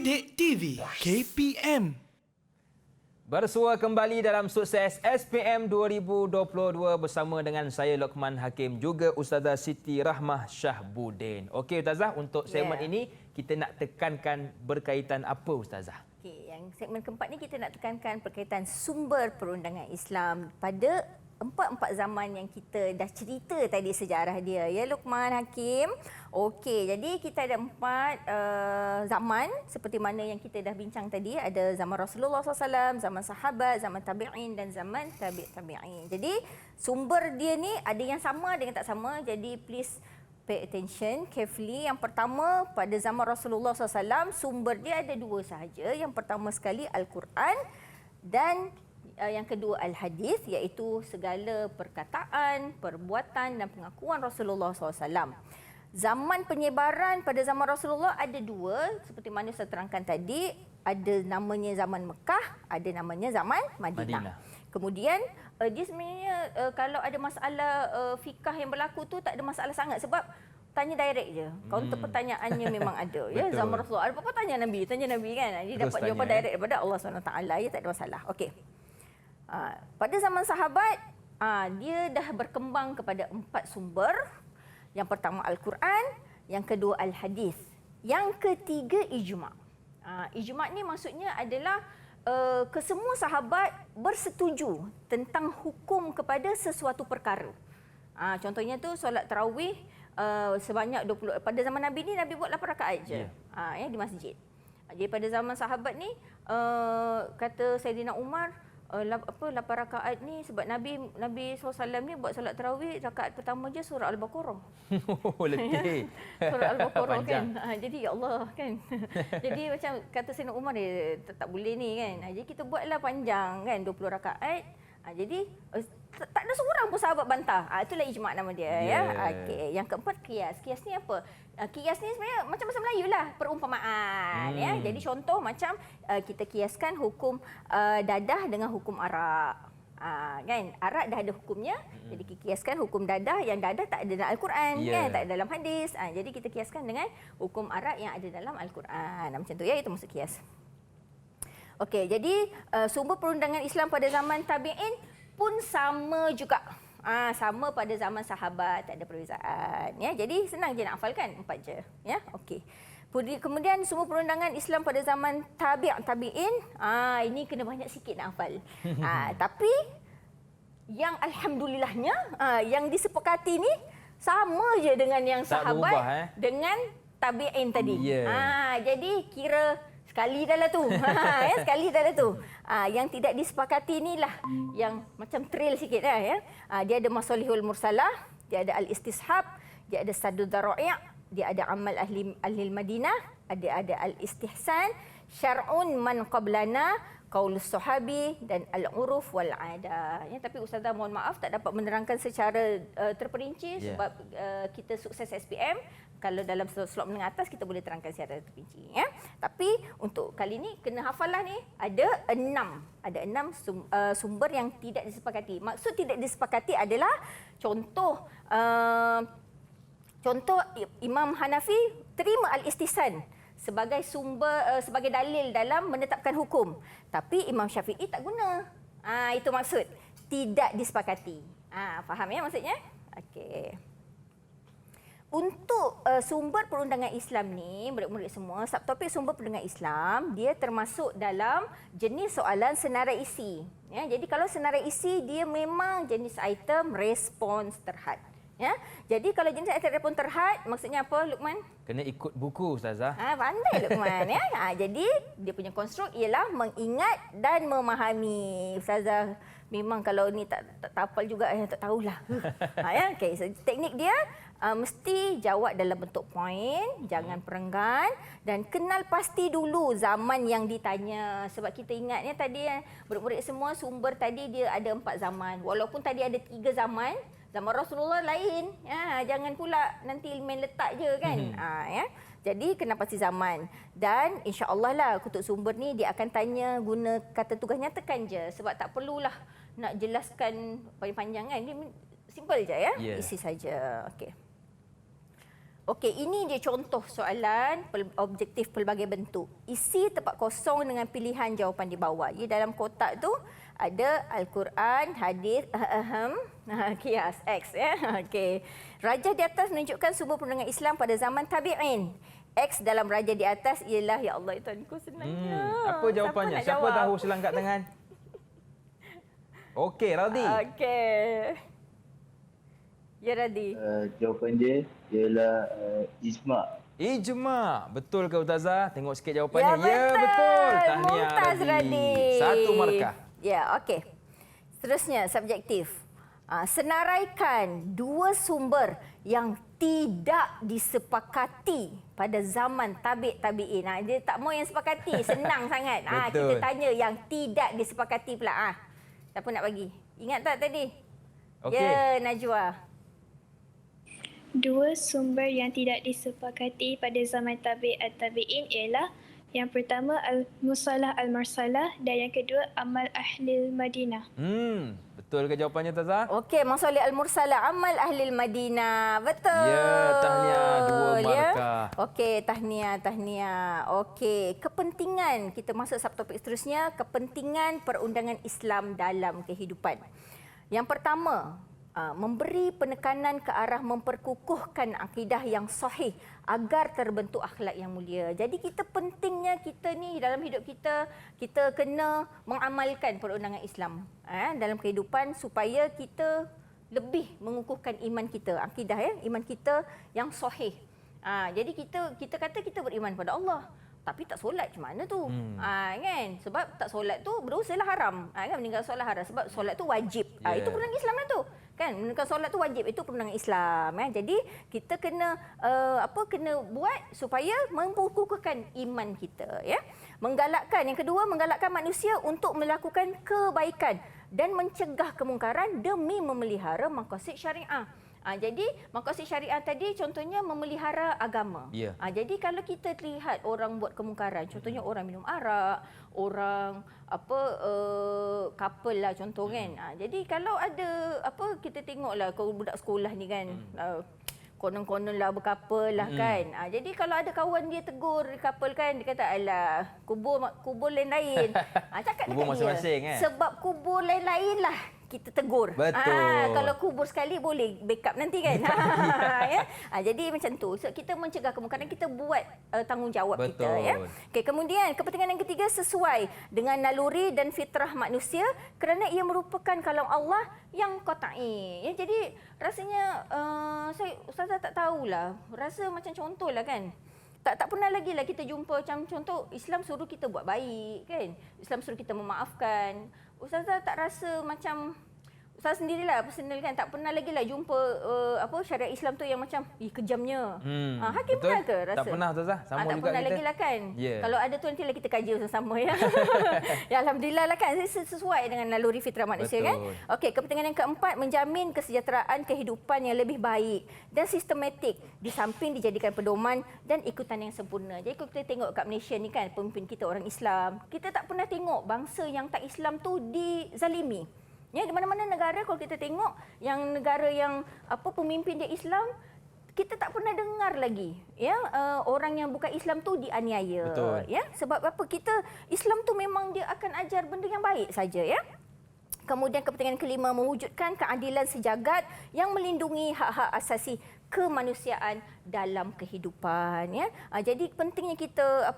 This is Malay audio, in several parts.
Didik TV KPM. Bersua kembali dalam Sukses SPM 2022 bersama dengan saya Lokman Hakim, juga Ustazah Siti Rahmah Syahbudin. Okey Ustazah, untuk segmen ini kita nak tekankan berkaitan apa Ustazah? Okey, yang segmen keempat ni kita nak tekankan berkaitan sumber perundangan Islam pada empat zaman yang kita dah cerita tadi sejarah dia, ya Luqman Hakim. Okey, jadi kita ada empat zaman seperti mana yang kita dah bincang tadi. Ada zaman Rasulullah SAW, zaman sahabat, zaman tabi'in dan zaman tabi'in. Jadi sumber dia ni ada yang sama, ada yang tak sama. Jadi please pay attention carefully. Yang pertama, pada zaman Rasulullah SAW, sumber dia ada dua sahaja. Yang pertama sekali Al-Quran dan yang kedua Al-Hadis, iaitu segala perkataan, perbuatan dan pengakuan Rasulullah SAW. Zaman penyebaran pada zaman Rasulullah ada dua, seperti mana saya terangkan tadi. Ada namanya zaman Mekah, ada namanya zaman Madinah. Kemudian dia sebenarnya kalau ada masalah fikah yang berlaku tu tak ada masalah sangat, sebab tanya direct je. Kaunter pertanyaannya memang ada. Ya, zaman Rasulullah ada apa-apa tanya Nabi kan. Dia dapat jawapan direct daripada Allah SWT. Ya, tak ada masalah. Okey. Pada zaman sahabat, dia dah berkembang kepada empat sumber. Yang pertama Al-Quran, yang kedua Al-Hadis, yang ketiga Ijma'. Ijma' ni maksudnya adalah kesemua sahabat bersetuju tentang hukum kepada sesuatu perkara. Contohnya tu solat tarawih sebanyak 20. Pada zaman Nabi ni Nabi buat 8 rakaat je di masjid. Jadi pada zaman sahabat ni kata Saidina Umar, 8 rakaat ni sebab Nabi SAW ni buat solat tarawih rakaat pertama je surah Al-Baqarah. Oh, letih. Surah Al-Baqarah kan. Jadi ya Allah kan. Jadi macam kata Saidina Umar dia tak boleh ni kan. Jadi kita buatlah panjang kan 20 rakaat. Jadi tak ada seorang pun sahabat bantah. Itulah ijma' nama dia ya. Okey, yang keempat qiyas. Qiyas ni apa? Qiyas ni sebenarnya macam bahasa Melayu lah, perumpamaan ya. Jadi contoh macam kita kiaskan hukum dadah dengan hukum arak. Kan? Arak dah ada hukumnya. Jadi kita kiaskan hukum dadah, yang dadah tak ada dalam Al-Quran kan, tak ada dalam hadis. Jadi kita kiaskan dengan hukum arak yang ada dalam Al-Quran. Macam tu ya, itu maksud kias. Okey, jadi sumber perundangan Islam pada zaman tabi'in pun sama juga. Sama pada zaman sahabat, tak ada perbezaan ya. Jadi senang je nak hafalkan, 4 je ya. Okey. Kemudian sumber perundangan Islam pada zaman tabi'in, ini kena banyak sikit nak hafal. Tapi yang alhamdulillahnya yang disepakati ni sama je dengan yang sahabat dengan tabi'in tadi. Jadi kira sekali dah lah tu. Sekali dah lah tu. Yang tidak disepakati inilah yang macam trail sikit dah ya. Dia ada masalihul mursalah, dia ada al-istishab, dia ada sadud dara'i', dia ada amal ahli Madinah, ada al-istihsan, syar'un man qablana, qaulus sahabi dan al-uruf wal 'ada. Ya, tapi Ustazah mohon maaf tak dapat menerangkan secara terperinci sebab kita Sukses SPM. Kalau dalam slot menengah atas kita boleh terangkan secara terperinci ya. Tapi untuk kali ni kena hafalah ni ada 6 sumber yang tidak disepakati. Maksud tidak disepakati adalah contoh Imam Hanafi terima al-istihsan sebagai sumber sebagai dalil dalam menetapkan hukum. Tapi Imam Syafi'i tak guna. Itu maksud tidak disepakati. Faham ya maksudnya? Okey. Untuk sumber perundangan Islam ni, murid-murid semua, subtopik sumber perundangan Islam, dia termasuk dalam jenis soalan senarai isi. Ya, jadi kalau senarai isi, dia memang jenis item respons terhad. Ya, jadi kalau jenis item respons terhad, maksudnya apa, Luqman? Kena ikut buku, Ustazah. Pandai Luqman ya. Jadi dia punya konstruk ialah mengingat dan memahami. Ustazah memang kalau ni tak hafal juga, tak tahulah. Ya, okey. So, teknik dia mesti jawab dalam bentuk poin, jangan perenggan, dan kenal pasti dulu zaman yang ditanya. Sebab kita ingatnya tadi murid-murid semua sumber tadi dia ada 4 zaman. Walaupun tadi ada 3 zaman, zaman Rasulullah lain. Ya, jangan pula nanti main letak je kan. Ya. Jadi kena pasti zaman. Dan insya-Allah lah kutub sumber ni dia akan tanya guna kata tugas nyatakan je, sebab tak perlulah nak jelaskan panjang-panjang kan. Dia simple je ya. Isi saja. Okey. Okey, ini dia contoh soalan objektif pelbagai bentuk. Isi tempat kosong dengan pilihan jawapan di bawah. Ya, dalam kotak tu ada Al-Quran, hadis, kias, X. Ya. Okey. Raja di atas menunjukkan sumber perundangan Islam pada zaman tabi'in. X dalam raja di atas ialah, ya Allah, Tuanku senangnya. Apa jawapannya? Siapa tahu sila angkat tangan? Okey, Radhi. Okey. Ya, Radhi. Jawapan dia ialah ijma'. Ijma'. Betul ke Ustazah? Tengok sikit jawapannya. Ya, Betul. Tahniah Mumtaz, Radhi. Radhi. 1 markah. Ya, okey. Seterusnya, subjektif. Senaraikan 2 sumber yang tidak disepakati pada zaman tabi'in. Dia tak mau yang sepakati, senang sangat. Kita Betul. tanya yang tidak disepakati pula. Siapa nak bagi? Ingat tak tadi? Okey. Ya, Najwa. 2 sumber yang tidak disepakati pada zaman tabi'in ialah yang pertama Al-Musalah Al-Marsalah dan yang kedua Amal Ahlil Madinah. Betul ke jawapannya Ustazah? Okey, Masalih Al-Mursalah Amal Ahlil Madinah. Betul. Ya, tahniah 2 markah. Ya? Okey, tahniah. Okey, kepentingan. Kita masuk subtopik seterusnya, kepentingan perundangan Islam dalam kehidupan. Yang pertama, memberi penekanan ke arah memperkukuhkan akidah yang sahih agar terbentuk akhlak yang mulia. Jadi pentingnya kita ni dalam hidup kita kena mengamalkan perundangan Islam dalam kehidupan supaya kita lebih mengukuhkan iman kita, akidah iman kita yang sahih. Jadi kita kata kita beriman pada Allah, tapi tak solat macam mana tu? Kan? Sebab tak solat tu berdosalah haram. Kan, meninggal solat haram sebab solat tu wajib. Itu perundangan Islam lah tu. Kan, menunaikan solat tu wajib, itu perundangan Islam. Jadi kita kena kena buat supaya memperkukuhkan iman kita. Ya, menggalakkan. Yang kedua, menggalakkan manusia untuk melakukan kebaikan dan mencegah kemungkaran demi memelihara maqasid syariah. Jadi maqasid syariah tadi contohnya memelihara agama. Ya. Jadi kalau kita lihat orang buat kemungkaran, contohnya orang minum arak, orang couple lah contoh kan. Jadi kalau ada kita tengoklah kalau budak sekolah ni kan konon-konon lah berkapal lah kan. Jadi kalau ada kawan dia tegur couple kan, dia kata alah kubur lain-lain. Cakap Kubur dekat dia. masing-masing kan. Sebab kubur lain-lain lah kita tegur. Betul. Kalau kubur sekali boleh backup nanti kan. Ya? Jadi macam tu. So, kita mencegah kemungkaran, kita buat tanggungjawab kita. Ya? Okay, kemudian kepentingan yang ketiga sesuai dengan naluri dan fitrah manusia kerana ia merupakan kalam Allah yang qat'i. Ya, jadi rasanya Ustazah tak tahulah. Rasa macam contohlah kan. Tak pernah lagi lah kita jumpa macam contoh Islam suruh kita buat baik kan. Islam suruh kita memaafkan. Ustazah tak rasa macam Ustazah sendirilah personal kan tak pernah lagi lah jumpa syariat Islam tu yang macam kejamnya. Hakim betul? Pernah ke rasa? Tak pernah Ustazah. Sama tak juga pernah kita. lagi lah kan. Yeah. Kalau ada tu nantilah kita kaji bersama ya. Ya, alhamdulillah lah kan sesuai dengan naluri fitrah manusia. Betul. Kan. Okey, kepentingan yang keempat menjamin kesejahteraan kehidupan yang lebih baik dan sistematik di samping dijadikan pedoman dan ikutan yang sempurna. Jadi kalau kita tengok kat Malaysia ni kan pemimpin kita orang Islam, kita tak pernah tengok bangsa yang tak Islam tu dizalimi. Ya, di mana-mana negara kalau kita tengok yang negara yang pemimpin dia Islam, kita tak pernah dengar lagi ya orang yang bukan Islam tu dianiaya. Betul. Ya, sebab apa? Islam tu memang dia akan ajar benda yang baik saja ya. Kemudian kepentingan kelima mewujudkan keadilan sejagat yang melindungi hak-hak asasi kemanusiaan dalam kehidupan ya. Jadi pentingnya kita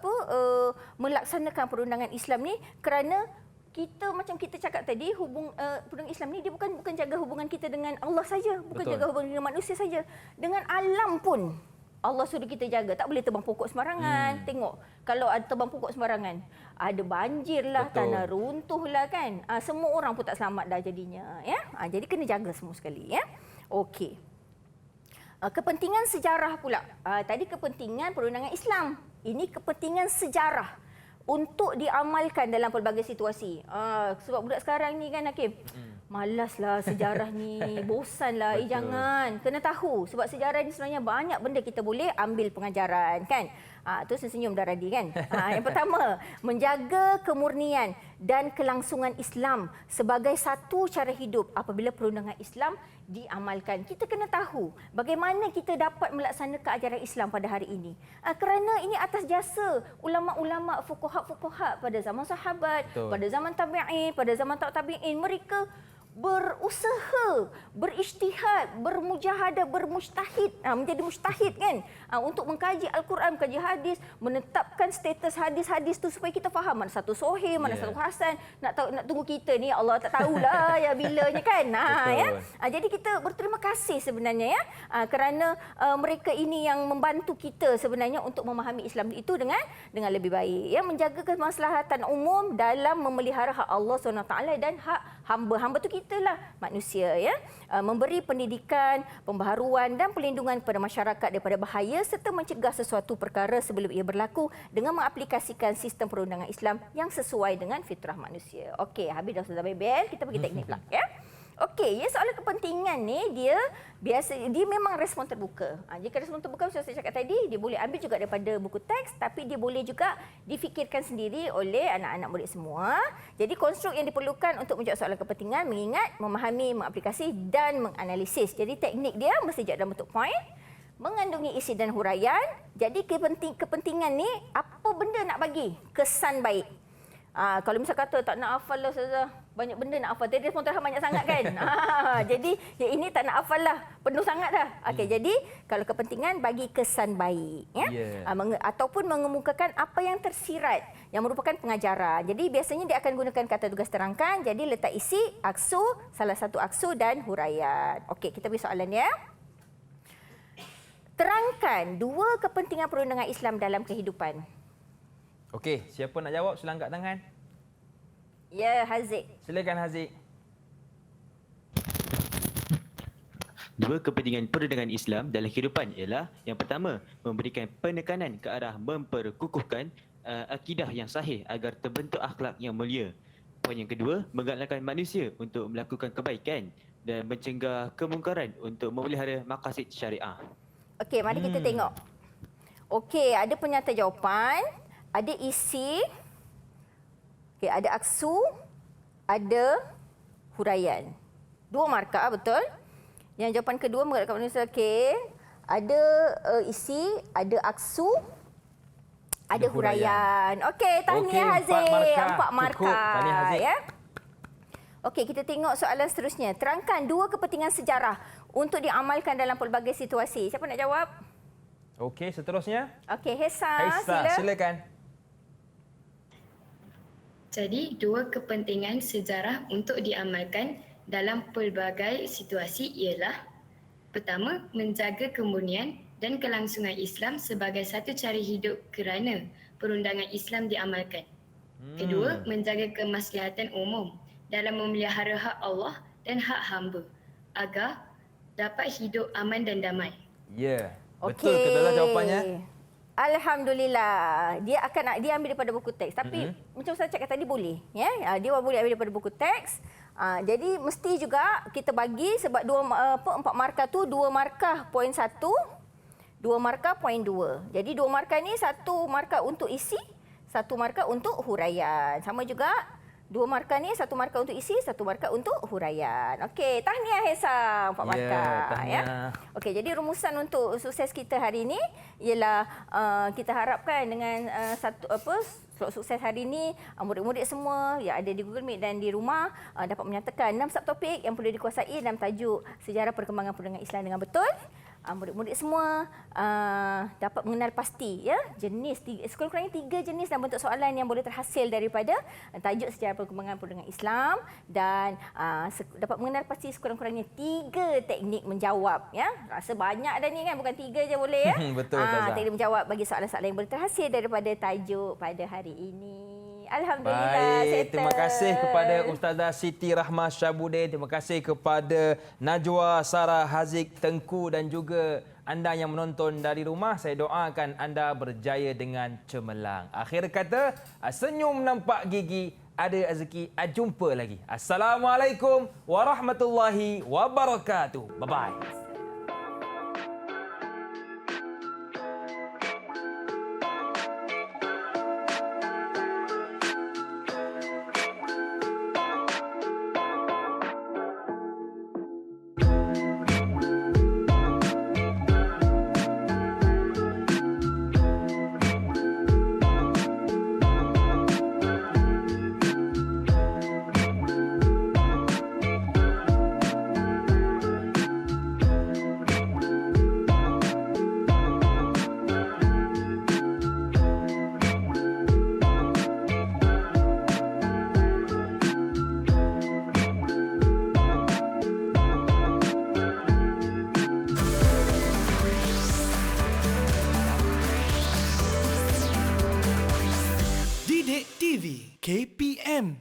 melaksanakan perundangan Islam ni kerana kita macam kita cakap tadi perundangan Islam ni dia bukan jaga hubungan kita dengan Allah saja, bukan Betul. jaga hubungan dengan manusia saja, dengan alam pun Allah suruh kita jaga. Tak boleh tebang pokok sembarangan. Tengok kalau ada tebang pokok sembarangan, ada banjir lah, Betul. tanah runtuh lah kan. Semua orang pun tak selamat dah jadinya ya. Jadi kena jaga semua sekali ya. Okey. Kepentingan sejarah pula. Tadi kepentingan perundangan Islam. Ini kepentingan sejarah untuk diamalkan dalam pelbagai situasi. Sebab budak sekarang ni kan Hakim, malaslah sejarah ni, bosanlah. Jangan, kena tahu. Sebab sejarah ni sebenarnya banyak benda kita boleh ambil pengajaran kan. Tu senyum dah Radhi kan. Yang pertama, menjaga kemurnian dan kelangsungan Islam sebagai satu cara hidup apabila perundangan Islam diamalkan. Kita kena tahu bagaimana kita dapat melaksanakan ajaran Islam pada hari ini. Kerana ini atas jasa ulama-ulama fuqaha pada zaman sahabat, Betul. pada zaman tabi'in, pada zaman tabi'in. Mereka berusaha, berijtihad, bermujahadah, bermujtahid, menjadi mujtahid kan, untuk mengkaji Al-Quran, mengkaji hadis, menetapkan status hadis-hadis tu supaya kita faham mana satu sahih, mana satu hasan. Nak tunggu kita ni, Allah tak tahulah ya bilanya kan. Ya. Jadi kita berterima kasih sebenarnya ya, kerana mereka ini yang membantu kita sebenarnya untuk memahami Islam itu dengan lebih baik ya, menjaga kemaslahatan umum dalam memelihara hak Allah SWT dan hak hamba-hamba tu kita lah, manusia ya, memberi pendidikan, pembaharuan dan perlindungan kepada masyarakat daripada bahaya serta mencegah sesuatu perkara sebelum ia berlaku dengan mengaplikasikan sistem perundangan Islam yang sesuai dengan fitrah manusia. Okey, habis dah Ustazah Bebel, kita pergi teknik pula ya. Okey, ya, soalan kepentingan ni dia memang respon terbuka. Jika respon terbuka macam saya cakap tadi, dia boleh ambil juga daripada buku teks, tapi dia boleh juga difikirkan sendiri oleh anak-anak murid semua. Jadi konstruk yang diperlukan untuk menjawab soalan kepentingan, mengingat, memahami, mengaplikasi dan menganalisis. Jadi teknik dia mesti jadi dalam bentuk point, mengandungi isi dan huraian. Jadi kepentingan ni apa benda nak bagi kesan baik. Kalau misal kata tak nak hafal lah Ustazah, banyak benda nak hafal. Jadi respon terhad banyak sangat kan. Jadi yang ini tak nak hafal lah, penuh sangat dah. Okey, jadi kalau kepentingan bagi kesan baik ya. Ataupun mengemukakan apa yang tersirat yang merupakan pengajaran. Jadi biasanya dia akan gunakan kata tugas terangkan. Jadi letak isi, aksu, salah satu aksu dan huraian. Okey, kita pergi soalan ya. Terangkan dua kepentingan perundangan Islam dalam kehidupan. Okey, siapa nak jawab? Sila angkat tangan. Ya, Haziq. Silakan Haziq. Dua kepentingan perundangan Islam dalam kehidupan ialah yang pertama, memberikan penekanan ke arah memperkukuhkan akidah yang sahih agar terbentuk akhlak yang mulia. Poin yang kedua, menggalakkan manusia untuk melakukan kebaikan dan mencegah kemungkaran untuk memelihara maqasid syariah. Okey, mari kita tengok. Okey, ada penyata jawapan, ada isi, okey, ada aksu, ada huraian. Dua markah, betul? Yang jawapan kedua menggalakkan manusia, okey, ada isi, ada aksu, ada huraian. Okey, tahniah Haziq. 4 markah. Tahniah Haziq. Ya. Okey, kita tengok soalan seterusnya. Terangkan dua kepentingan sejarah untuk diamalkan dalam pelbagai situasi. Siapa nak jawab? Okey, seterusnya. Okey, Hesa, silakan. Jadi, dua kepentingan sejarah untuk diamalkan dalam pelbagai situasi ialah pertama, menjaga kemurnian dan kelangsungan Islam sebagai satu cara hidup kerana perundangan Islam diamalkan. Kedua, menjaga kemaslahatan umum dalam memelihara hak Allah dan hak hamba agar dapat hidup aman dan damai. Ya, betul ke Ustazah jawapannya? Alhamdulillah. Dia ambil daripada buku teks. Tapi macam saya cakap tadi boleh. Ya? Dia boleh ambil daripada buku teks. Jadi mesti juga kita bagi sebab 4 markah tu 2 markah poin 1, 2 markah poin 2. Jadi 2 markah ni 1 markah untuk isi, 1 markah untuk huraian. Sama juga 2 markah ni 1 markah untuk isi, 1 markah untuk huraian. Okey, tahniah Hesa, 4 markah ya. Okey, jadi rumusan untuk sukses kita hari ini ialah kita harapkan dengan slot sukses hari ini murid-murid semua yang ada di Google Meet dan di rumah dapat menyatakan 6 subtopik yang perlu dikuasai dalam tajuk sejarah perkembangan perundangan Islam dengan betul. Murid-murid semua dapat mengenal pasti ya jenis sekurang-kurangnya 3 jenis dan bentuk soalan yang boleh terhasil daripada tajuk sejarah perkembangan perundangan Islam dan dapat mengenal pasti sekurang-kurangnya 3 teknik menjawab ya. Rasa banyak dah ni kan, bukan 3 je boleh ya. Betul teknik menjawab bagi soalan-soalan yang boleh terhasil daripada tajuk pada hari ini. Alhamdulillah. Baik, terima kasih kepada Ustazah Siti Rahmah Syahbudin. Terima kasih kepada Najwa, Sarah, Haziq, Tengku dan juga anda yang menonton dari rumah. Saya doakan anda berjaya dengan cemerlang. Akhir kata, senyum nampak gigi, ada rezeki. Jumpa lagi. Assalamualaikum warahmatullahi wabarakatuh. Bye-bye. TV KPM